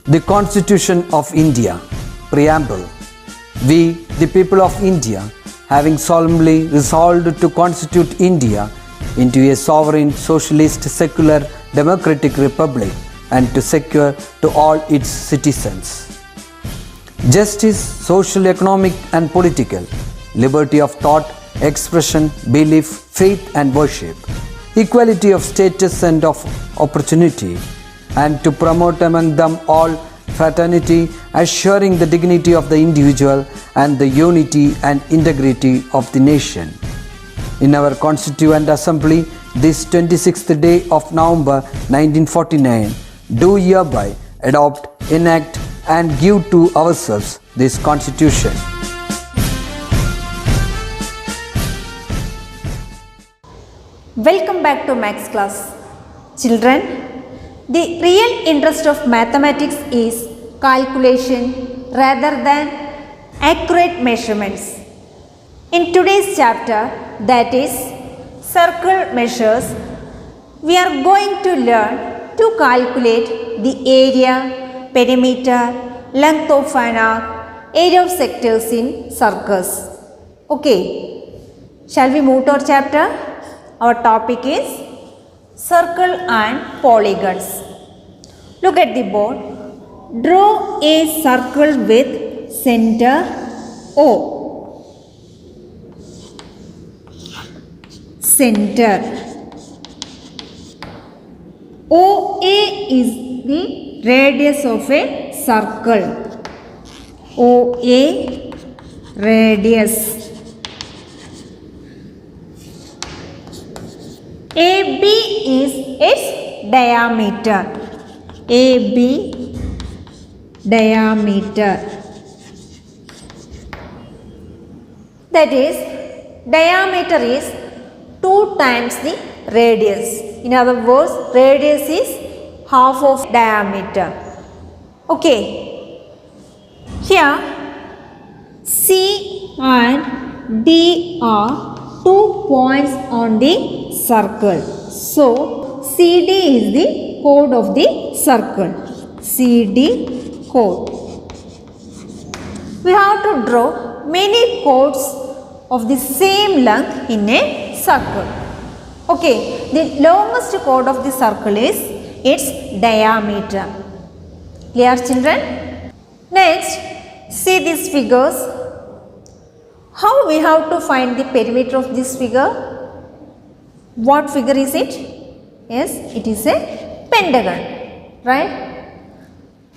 The Constitution of India, Preamble. We, the people of India, having solemnly resolved to constitute India into a sovereign, socialist, secular, democratic republic and to secure to all its citizens justice, social, economic and political, liberty of thought, expression, belief, faith and worship, equality of status and of opportunity, and to promote among them all fraternity, assuring the dignity of the individual and the unity and integrity of the nation. In our Constituent Assembly, this 26th day of November 1949, do hereby adopt, enact and give to ourselves this Constitution. Welcome back to Maths class. Children, the real interest of mathematics is calculation rather than accurate measurements. In today's chapter, that is circle measures, we are going to learn to calculate the area, perimeter, length of an arc, area of sectors in circles. Okay, shall we move to our chapter? Our topic is circle and polygons. Look at the board. Draw a circle with center O. Center. OA is the radius of a circle. OA radius. AB is its diameter. AB diameter. That is, diameter is 2 times the radius. In other words, radius is half of diameter. Okay. Here, C and D are 2 points on the circle. So, CD is the chord of the circle. CD chord. We have to draw many chords of the same length in a circle. Okay, the longest chord of the circle is its diameter. Clear, children? Next, see these figures. How we have to find the perimeter of this figure? What figure is it? Yes, it is a pentagon, right?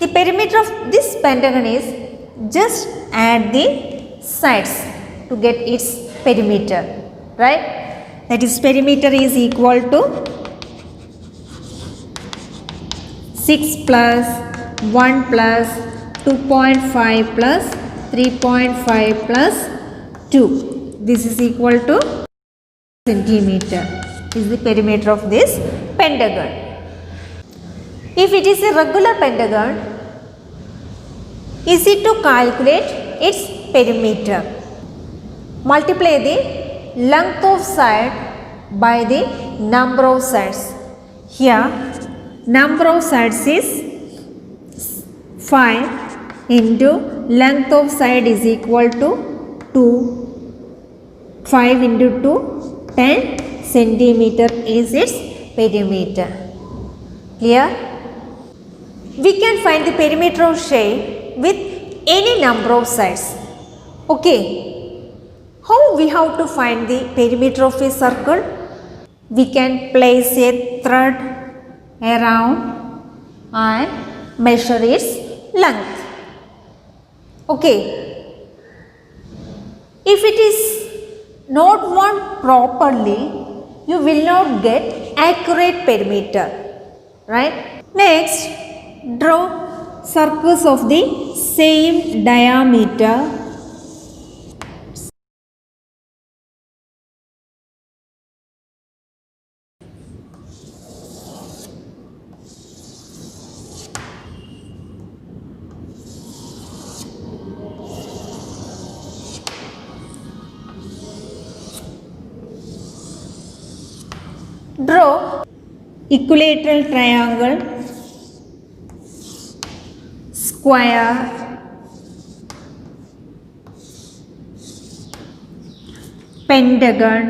The perimeter of this pentagon is just add the sides to get its perimeter, right? That is, perimeter is equal to 6 plus 1 plus 2.5 plus 3.5 plus 2. This is equal to centimeter. Is the perimeter of this pentagon. If it is a regular pentagon, easy to calculate its perimeter. Multiply the length of side by the number of sides. Here, number of sides is 5 into length of side is equal to 2. 5 into 2, 10 centimeter is its perimeter. Clear? We can find the perimeter of shape with any number of sides. Okay. How we have to find the perimeter of a circle? We can place a thread around and measure its length. Okay. If it is not worn properly, you will not get accurate perimeter, right? Next, draw circles of the same diameter. Draw equilateral triangle square, pentagon,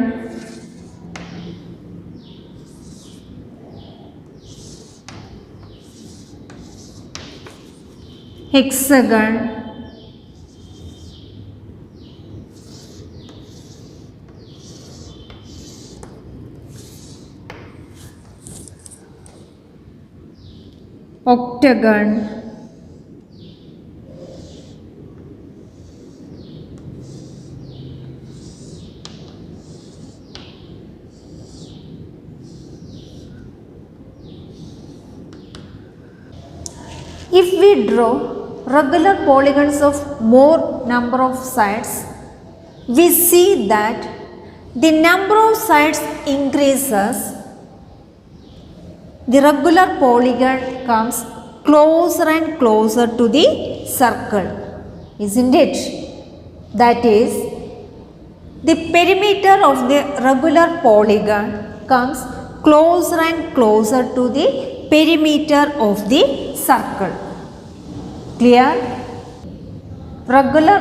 hexagon, octagon, if we draw regular polygons of more number of sides, we see that the number of sides increases, the regular polygon comes closer and closer to the circle, isn't it? That is, the perimeter of the regular polygon comes closer and closer to the perimeter of the circle. Clear? Regular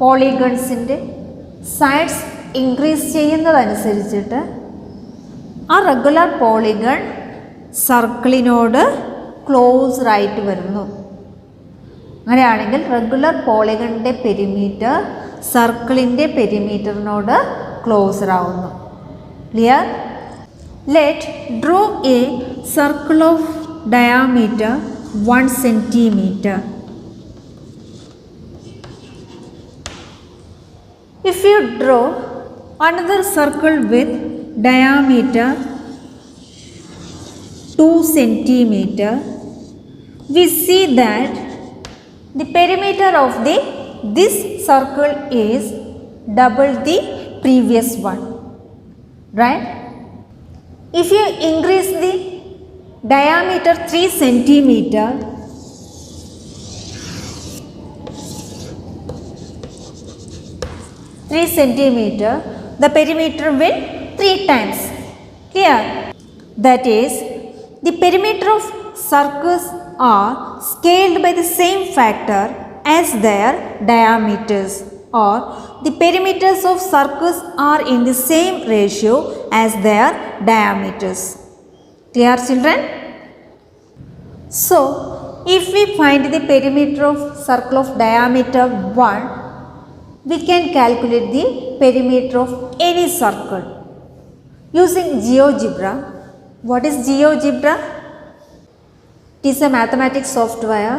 പോളിഗൺസിൻ്റെ sides increase ചെയ്യുന്നതനുസരിച്ചിട്ട് ആ regular polygon സർക്കിളിനോട് closer ആയിട്ട് വരുന്നു. അങ്ങനെയാണെങ്കിൽ regular പോളിഗണിൻ്റെ perimeter സർക്കിളിൻ്റെ പെരിമീറ്ററിനോട് closer ആവുന്നു. Clear? Let draw A circle of diameter 1 centimeter. If you draw another circle with diameter 2 centimeter, we see that the perimeter of this circle is double the previous one, right? If you increase the diameter 3 centimeter, the perimeter will 3 times. Clear? That is, the perimeter of circles are scaled by the same factor as their diameters, or the perimeters of circles are in the same ratio as their diameters. Clear, children? So, if we find the perimeter of circle of diameter 1, we can calculate the perimeter of any circle using GeoGebra. What is GeoGebra? It is a mathematics software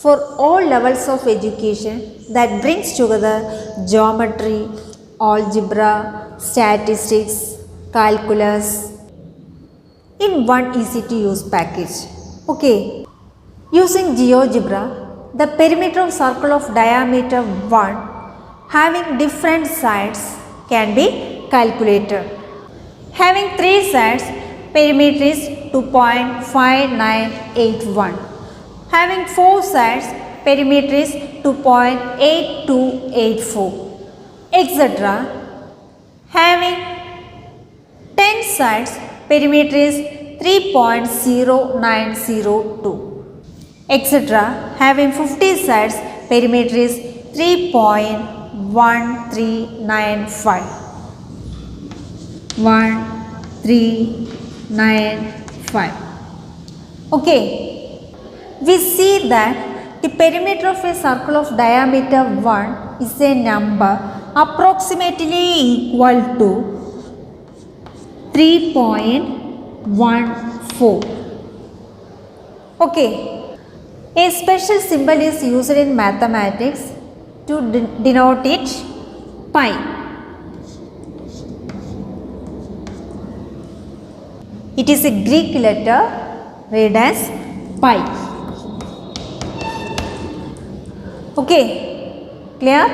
for all levels of education that brings together geometry, algebra, statistics, calculus in one easy to use package. Okay. Using GeoGebra, the perimeter of circle of diameter 1 having different sides can be calculated. Having 3 sides, perimeter is 2.5981. Having 4 sides, perimeter is 2.8284, etc. Having 10 sides, perimeter is 3.0902, etc. Having 50 sides, perimeter is 3.1395. Okay, we see that the perimeter of a circle of diameter 1 is a number approximately equal to 3.14. Okay, a special symbol is used in mathematics to denote it, pi. It is a Greek letter read as pi. Okay, clear?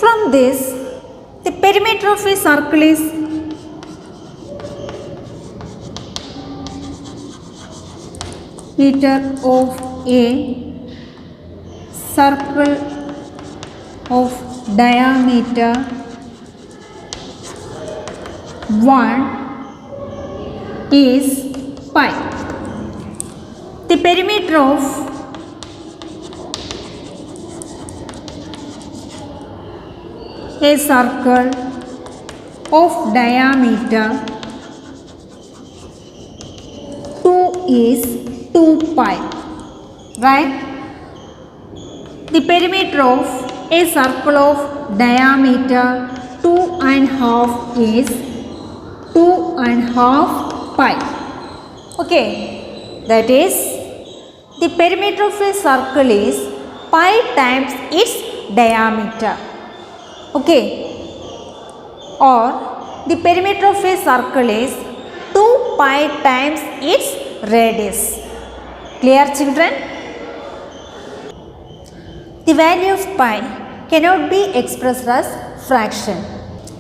From this, the perimeter of a circle is meter of a circle of diameter 1 is pi. The perimeter of a circle of diameter 2 is 2 pi, right? The perimeter of a circle of diameter 2.5 is 2.5 pi. Okay, that is the perimeter of a circle is pi times its diameter. Okay, or the perimeter of a circle is 2 pi times its radius. Clear, children? The value of pi cannot be expressed as fraction.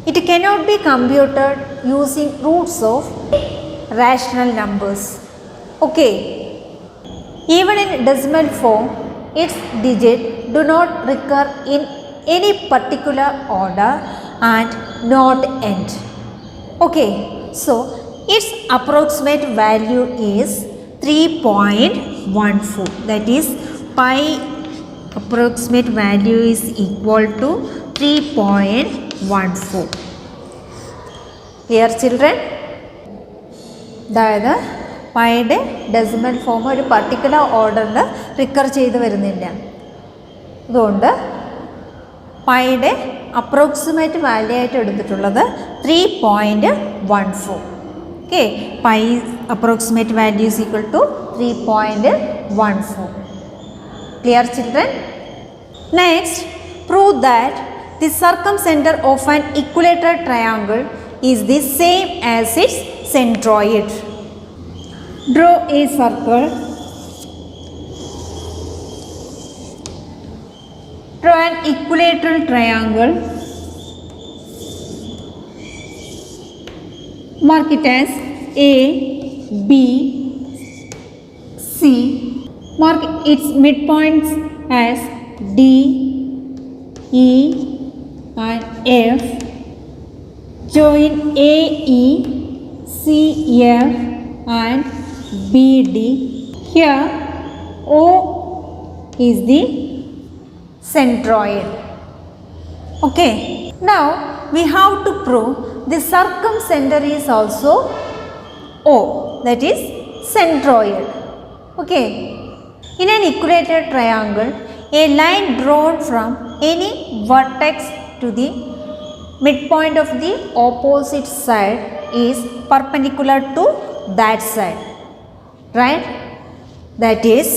It cannot be computed using roots of rational numbers. Okay, even in decimal form, its digits do not recur in any particular order and not end. Okay, so its approximate value is 3.14. That is, pi approximate value is equal to 3.14. Clear, children? അതായത് പൈയുടെ decimal form ഒരു particular ഓർഡറിൽ റിക്കർ ചെയ്ത് വരുന്നില്ല. അതുകൊണ്ട് പൈയുടെ approximate value ആയിട്ട് എടുത്തിട്ടുള്ളത് 3.14. Okay, pi approximate value is equal to 3.14. Clear, children? Next, prove that the circumcenter of an equilateral triangle is the same as its centroid. Draw a circle. Draw an equilateral triangle. Mark it as A, B, C. Mark its midpoints as D, E and F. Join AE, CF and BD. Here O is the centroid. Okay, now we have to prove the circumcenter is also O, that is centroid. Okay, in an equilateral triangle, a line drawn from any vertex to the midpoint of the opposite side is perpendicular to that side, right? That is,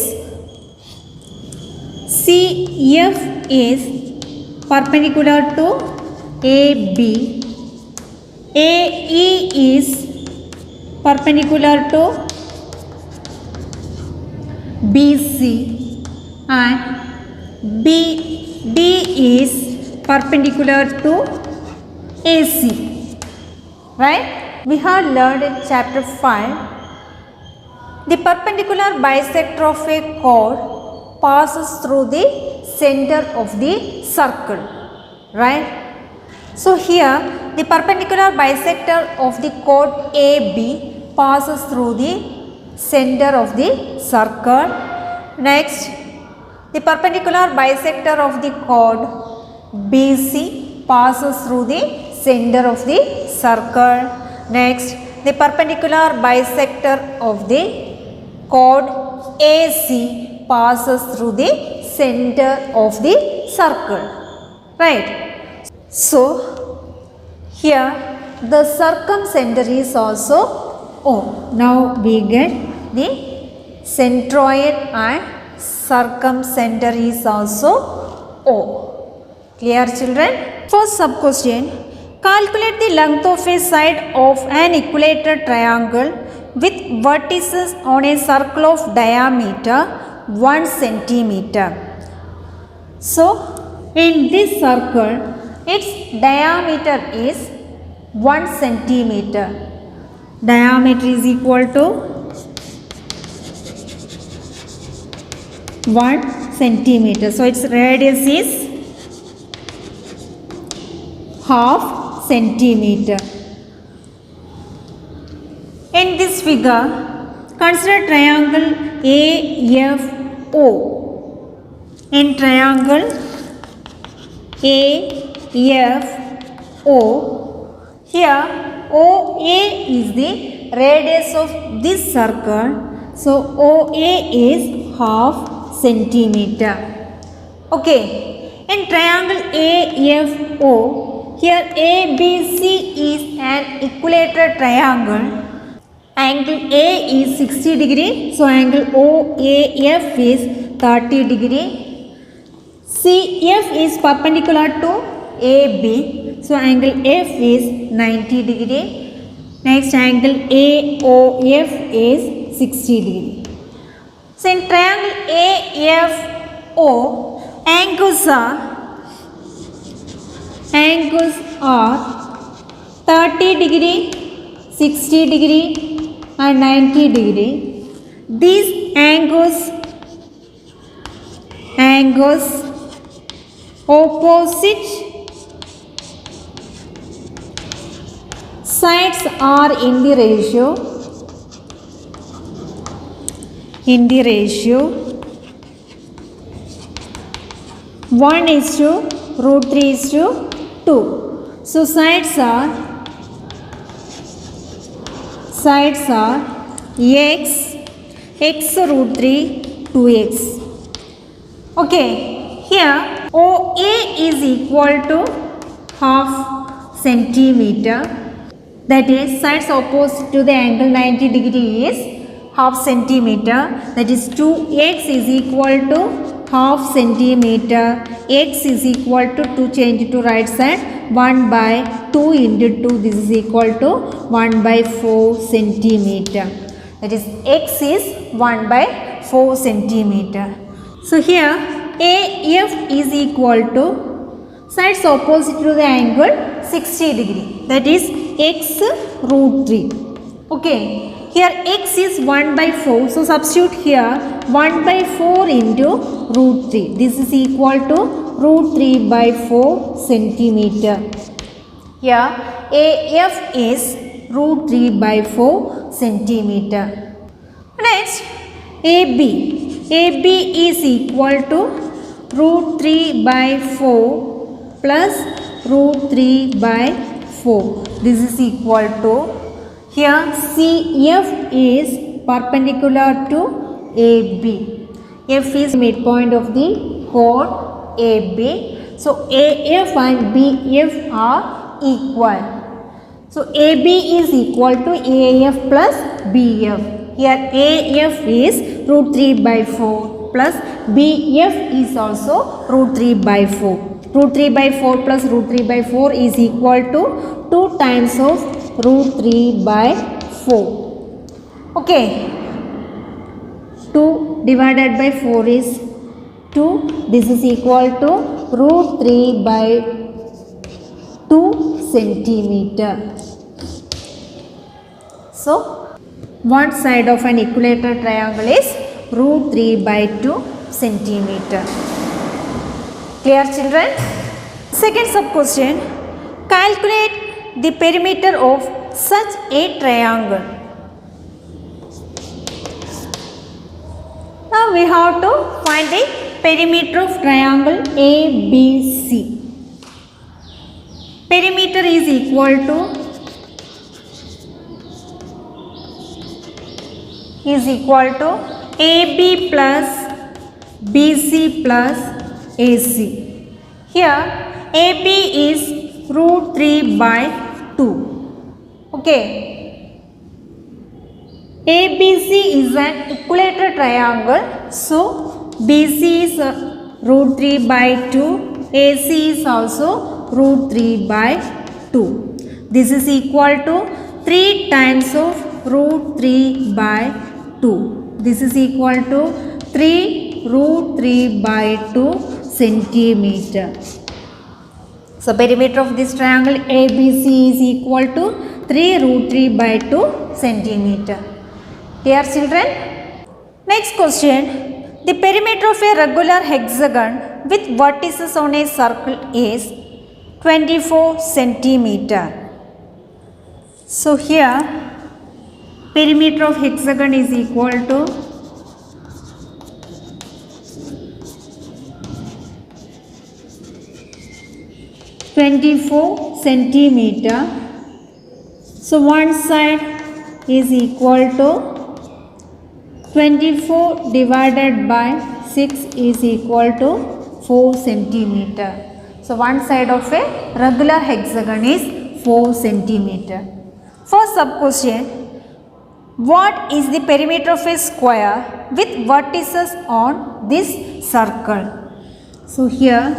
CF is perpendicular to AB, AE is perpendicular to BC and BD is perpendicular to AC, right? We have learned in chapter 5 the perpendicular bisector of a chord passes through the center of the circle, right? So here the perpendicular bisector of the chord AB passes through the center of the circle. Next, the perpendicular bisector of the chord BC passes through the center of the circle. Next, the perpendicular bisector of the chord AC passes through the center of the circle, right? So here the circumcenter is also O. Now we get the centroid and circumcenter is also O. Clear, children? First sub question, calculate the length of a side of an equilateral triangle with vertices on a circle of diameter 1 centimeter. So in this circle its diameter is 1 centimeter. Diameter is equal to 1 centimeter. So its radius is half centimeter. In this figure, consider triangle AFO. In triangle AFO, O. Here OA is the radius of this circle. So OA is half centimeter. Okay. In triangle AFO, here ABC is an equilateral triangle. Angle A is 60 degree. So angle OAF is 30 degree. CF is perpendicular to AB. So angle F is 90 degree. Next angle AOF is 60 degree. So in triangle AFO, angles are 30 degree, 60 degree and 90 degree. These angles opposite sides are in the ratio 1:√3:2. So sides are x√3 2x. Okay, here OA is equal to half centimeter. That is, sides opposite to the angle 90 degree is half centimeter. That is 2x is equal to half centimeter. X is equal to change to right side 1/2 into 2. This is equal to 1/4 centimeter. That is x is 1/4 centimeter. So here AF is equal to sides opposite to the angle 60 degree. That is x√3. Okay. Here x is 1/4. So substitute here 1/4 into √3. This is equal to √3/4 centimeter. Here AF is √3/4 centimeter. Next AB. AB is equal to √3/4 plus √3/4. This is equal to, here CF is perpendicular to AB. F is midpoint of the chord AB. So AF and BF are equal. So AB is equal to AF plus BF. Here AF is √3/4 plus BF is also √3/4. √3/4 plus √3/4 is equal to 2 times of √3/4. Okay. 2 divided by 4 is 2. This is equal to √3/2 centimeter. So one side of an equilateral triangle is √3/2 centimeter. Clear, children? Second sub question. Calculate the perimeter of such a triangle. Now we have to find the perimeter of triangle ABC. Perimeter is equal to AB plus BC plus AC. Here AB is √3/2. Okay. ABC is an equilateral triangle. So BC is √3/2. AC is also √3/2. This is equal to 3 times of √3/2. This is equal to 3√3/2 centimeter. So perimeter of this triangle ABC is equal to 3√3/2 centimeter. Dear children, next question. The perimeter of a regular hexagon with vertices on a circle is 24 centimeter. So here perimeter of hexagon is equal to 24 24 centimeter. So one side is equal to 24 divided by 6 is equal to 4 centimeter. So one side of a regular hexagon is 4 centimeter. First sub question, what is the perimeter of a square with vertices on this circle? So here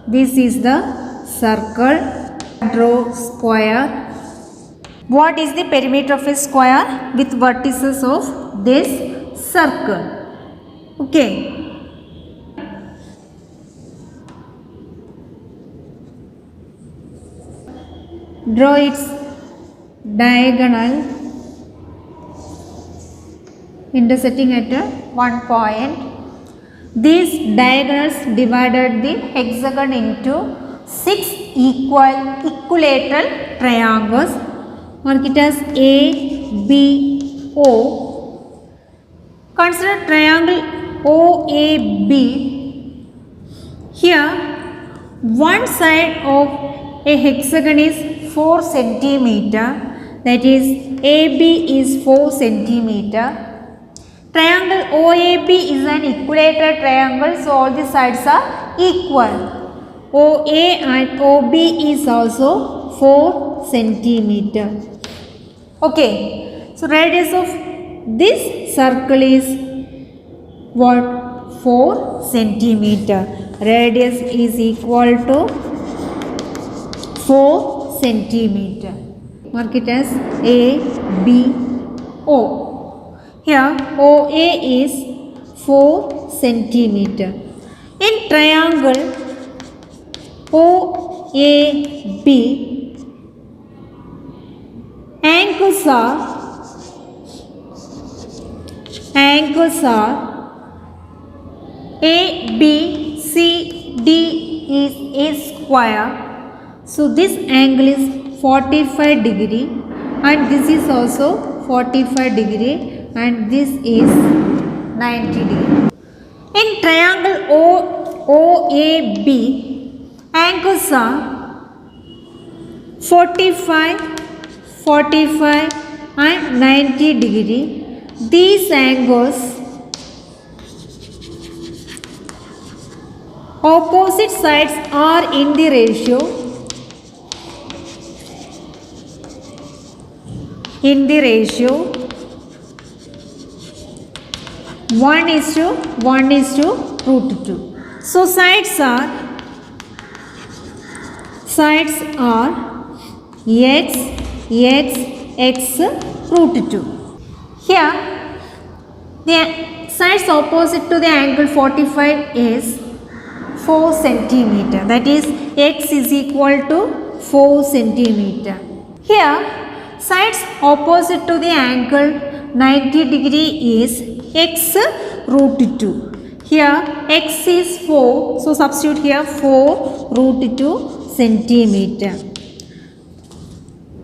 this is the circle, draw square. What is the perimeter of a square with vertices of this circle? Okay. Draw its diagonal intersecting at one point. These diagonals divided the hexagon into 6 equilateral triangles. Mark it as A, B, O. Consider triangle OAB. Here, one side of a hexagon is 4 centimeter. That is, AB is 4 centimeter. Triangle OAB is an equilateral triangle, so all the sides are equal. OA and OB is also 4 centimeter. Okay, so radius of this circle is what? 4 centimeter. Radius is equal to 4 centimeter. Mark it as A, B, O. Here OA is 4 centimeter. In triangle OAB, angles are ABCD is a square. So this angle is 45 degree and this is also 45 degree and this is 90 degree. In triangle OAB, angles are 45, 45 and 90 degree. These angles, opposite sides are in the ratio. In the ratio 1:1 is to root 2. So sides are x root 2. Here the sides opposite to the angle 45 is 4 centimeter. That is, x is equal to 4 centimeter. Here sides opposite to the angle 90 degree is x root 2. Here x is 4, so substitute here 4 root 2 centimeter.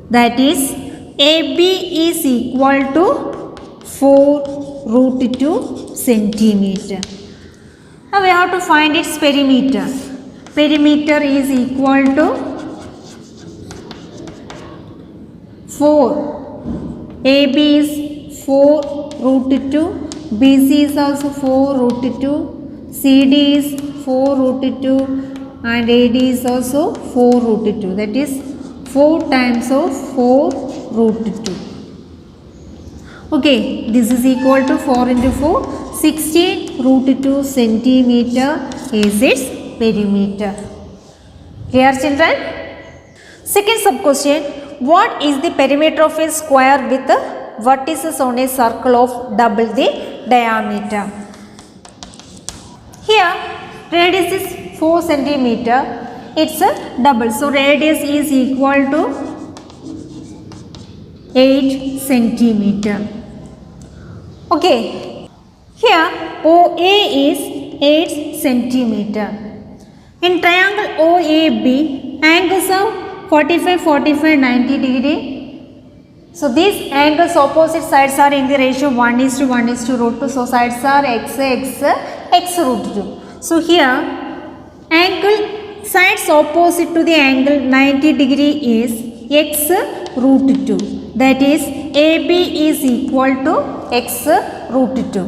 That is, AB is equal to 4 root 2 centimeter. Now we have to find its perimeter. Perimeter is equal to 4. AB is 4 root 2. BC is also 4 root 2. CD is 4 root 2 and AD is also 4 root 2. That is 4 times of 4 root 2. Okay, this is equal to 4 into 4. 16 root 2 centimeter is its perimeter. Clear, children? Second sub question. What is the perimeter of a square with vertices on a circle of double the diameter? Here radius is 4 centimeter. It's a double. So radius is equal to 8 centimeter. Okay. Here OA is 8 centimeter. In triangle OAB, angles are 45, 45, 90 degree. So these angles opposite sides are in the ratio 1:1 is to root 2. So sides are x root 2. So here angle sides opposite to the angle 90 degree is x root 2. That is AB is equal to x root 2.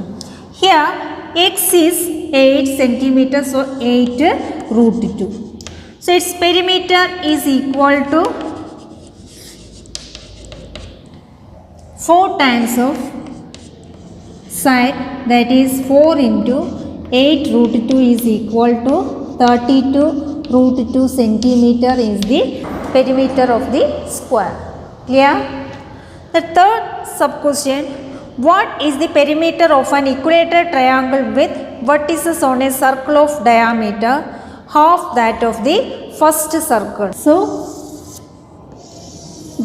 Here x is 8 centimeters, so 8 root 2. So its perimeter is equal to 4 times of side, that is 4 into 8 root 2 is equal to 32 root 2 centimeter is the perimeter of the square. Clear? The third sub question, what is the perimeter of an equilateral triangle with vertices on a circle of diameter half that of the first circle? So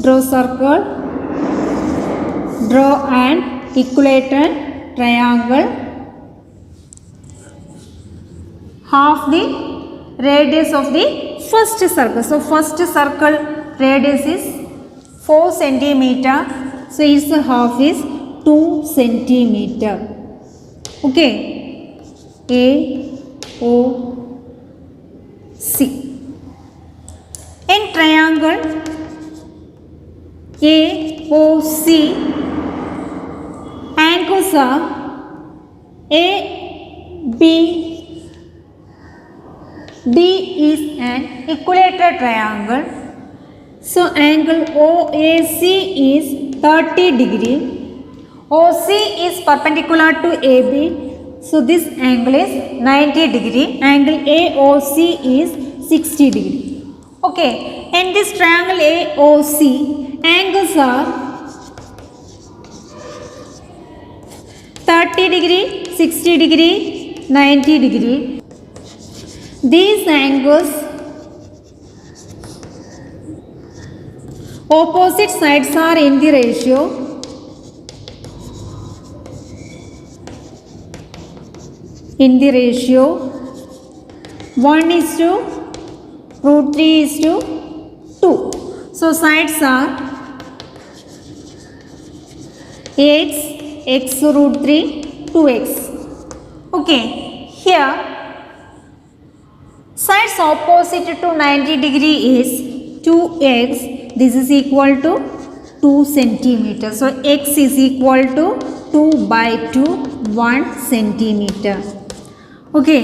draw circle, draw an equilateral triangle, half the radius of the first circle. So first circle radius is 4 centimeter, so its half is 2 centimeter. Okay, A O C. In triangle A O C, angles are A B D is an equilateral triangle. So angle OAC is 30 degree. OC is perpendicular to AB. So this angle is 90 degree. Angle AOC is 60 degree. Okay. In this triangle AOC, angles are 30 degree, 60 degree, 90 degree. These angles, opposite sides are in the ratio 1 is to root 3 is to 2. So sides are x root 3, 2x. Okay, here sides opposite to 90 degree is 2x. This is equal to 2 centimeter. So x is equal to 2 by 2, 1 centimeter. Okay.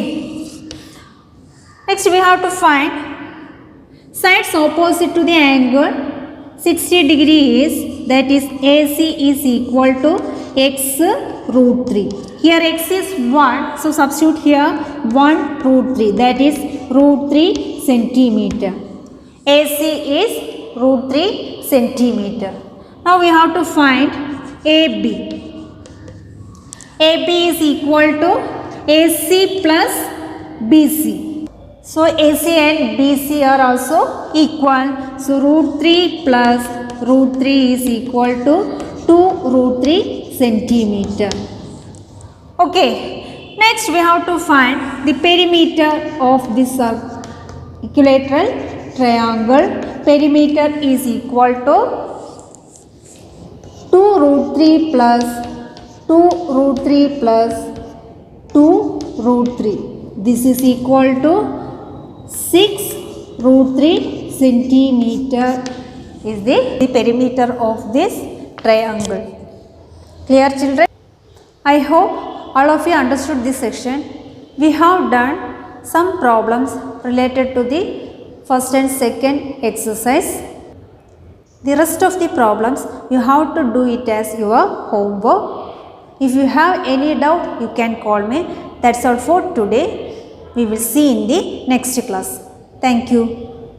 Next we have to find sides opposite to the angle 60 degree is, that is AC is equal to x root 3. Here x is 1, so substitute here 1 root 3, that is root 3 centimeter. AC is root 3 centimeter. Now we have to find AB. AB is equal to AC plus BC. So AC and BC are also equal. So root 3 plus root 3 is equal to 2 root 3 centimeter. Okay. Next we have to find the perimeter of this equilateral triangle. Perimeter is equal to 2 root 3 plus 2 root 3 plus 2 root 3. This is equal to 6 root 3 centimeter is the perimeter of this triangle. Clear, children? I hope all of you understood this section. We have done some problems related to the first and second exercise. The rest of the problems you have to do it as your homework. If you have any doubt, you can call me. That's all for today. We will see in the next class. Thank you.